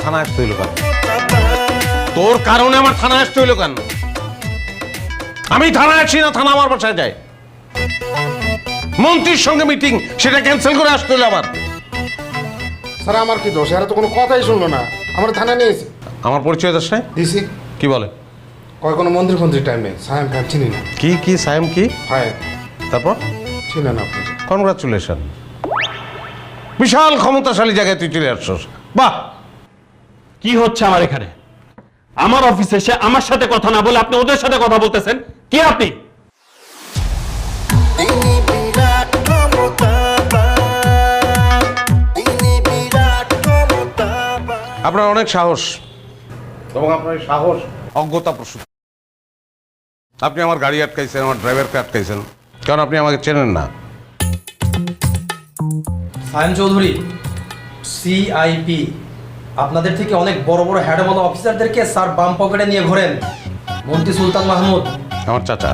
থানায় আসতে হইলো কেন? তোর কারণে আমার থানায় আসতে হইলো কেন? আমি থানায় আসি না, থানা আমার বাসায় যায়। মন্ত্রীর সঙ্গে মিটিং, সেটা ক্যান্সেল করে আসতে হইলো আবার। স্যার আমার কি দোষ? এরা তো কোনো কথাই শুনলো না, আমার থানা নিয়েছে। আমার পরিচয় দাস নাই? দিছি। কি বলে? কয় কোনো মন্দির ফন্দির টাইম নেই, সাহেব ফ্যাম চিনি না। কি সায়েম কি? ফায়ার তারপর চিনে না আপনি। কনগ্রাচুলেশন, বিশাল ক্ষমতাশালী জায়গায় তুই চলে আসছস। বাহ! কি হচ্ছে আমার এখানে? আমার অফিসে এসে আমার সাথে কথা না বলে আপনি ওদের সাথে কথা বলতেছেন। কে আপনি? আপনার অনেক সাহস, এবং আপনার এই সাহস অজ্ঞতা প্রসূত। আপনি আমার গাড়ি আটকাইছেন, আমার ড্রাইভারকে আটকাইছেন, কারণ আপনি আমাকে চেনেন না। সায়েম চৌধুরী, সিআইপি, আপনাদের থেকে অনেক বড় বড় হ্যাডওয়ালা অফিসারদেরকে স্যার বাম পকেটে নিয়ে ঘোরেন। মন্ত্রী সুলতান মাহমুদ, আমার চাচা,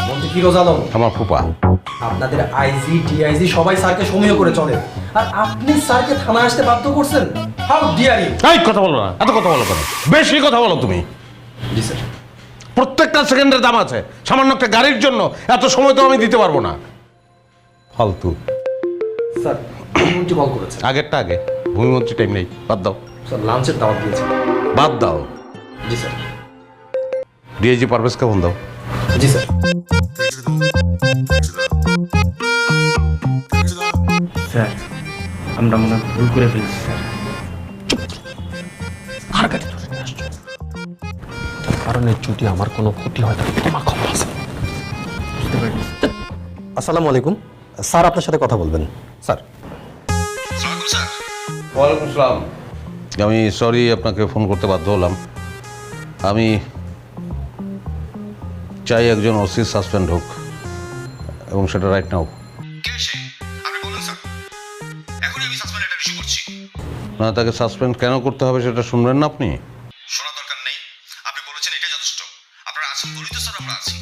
মন্ত্রী ফিরোজ আলম, আমার ফুপা। আপনাদের আইজি ডিআইজি সবাই স্যারকে সমীহ করে চলে, আর আপনি স্যারকে থানায় আসতে বাধ্য করছেন। How dare you! এই কথা বলো না, এত কথা বলো কেন? বেশি কথা বলো তুমি। জি স্যার। প্রত্যেকটা সেকেন্ডের দাম আছে, সামান্য একটা গাড়ির জন্য এত সময় তো আমি দিতে পারবো না। ফালতু। স্যার মন্ত্রী কল করেছে। আগেরটা আগে, ভূমিমন্ত্রী টাইম নেই, বাদ দাও। স্যার লাঞ্চের দাওয়াত দিয়েছে। বাদ দাও। জি স্যার। ডিআইজি পারভেজকে ফোন দাও। জি স্যার। স্যার, আমরা মনে হয় ভুল করে ফেলেছি স্যার। আর গাড়ি ধরে নিয়ে আসছো, কারণে যদি আমার কোনো ক্ষতি হয় তাহলে তোমার খবর আছে। বুঝতে পারি। আসসালামু আলাইকুম স্যার, আপনার সাথে কথা বলবেন স্যার। ওয়ালাইকুম আসসালাম। আমি সরি আপনাকে ফোন করতে বাধ্য হলাম। আমি চাই একজন ওসি সাসপেন্ড হোক, এবং সেটা রাইট নাও। না, তাকে সাসপেন্ড কেন করতে হবে সেটা শুনবেন না আপনি? শোনা দরকার নেই, আপনি বলেছেন এটা যথেষ্ট। আপনারা আছেন বলেই তো স্যার আমরা আছি।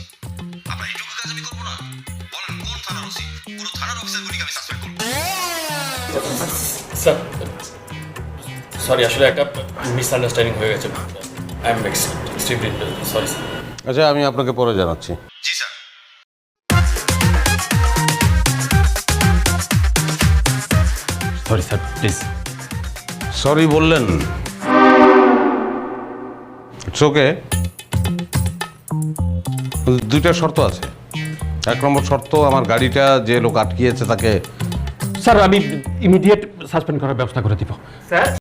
আপনার এইটুকু কাজ আমি করবো না? বলেন কোন থানার ওসি? পুরো থানার অফিসারগুলিকে আমি সাসপেন্ড করবো। স্যার সরি, আসলে একটা মিসআন্ডারস্ট্যান্ডিং হয়ে গেছে। I am extremely sorry sir. আচ্ছা, আমি আপনাকে পরে জানাচ্ছি। জি sir. Sorry sir, please. Sorry বললেন, ইটস ওকে। দুইটা শর্ত আছে। এক নম্বর শর্ত, আমার গাড়িটা যে লোক আটকিয়েছে তাকে। স্যার আমি ইমিডিয়েট সাসপেন্ড করার ব্যবস্থা করে দিব। স্যার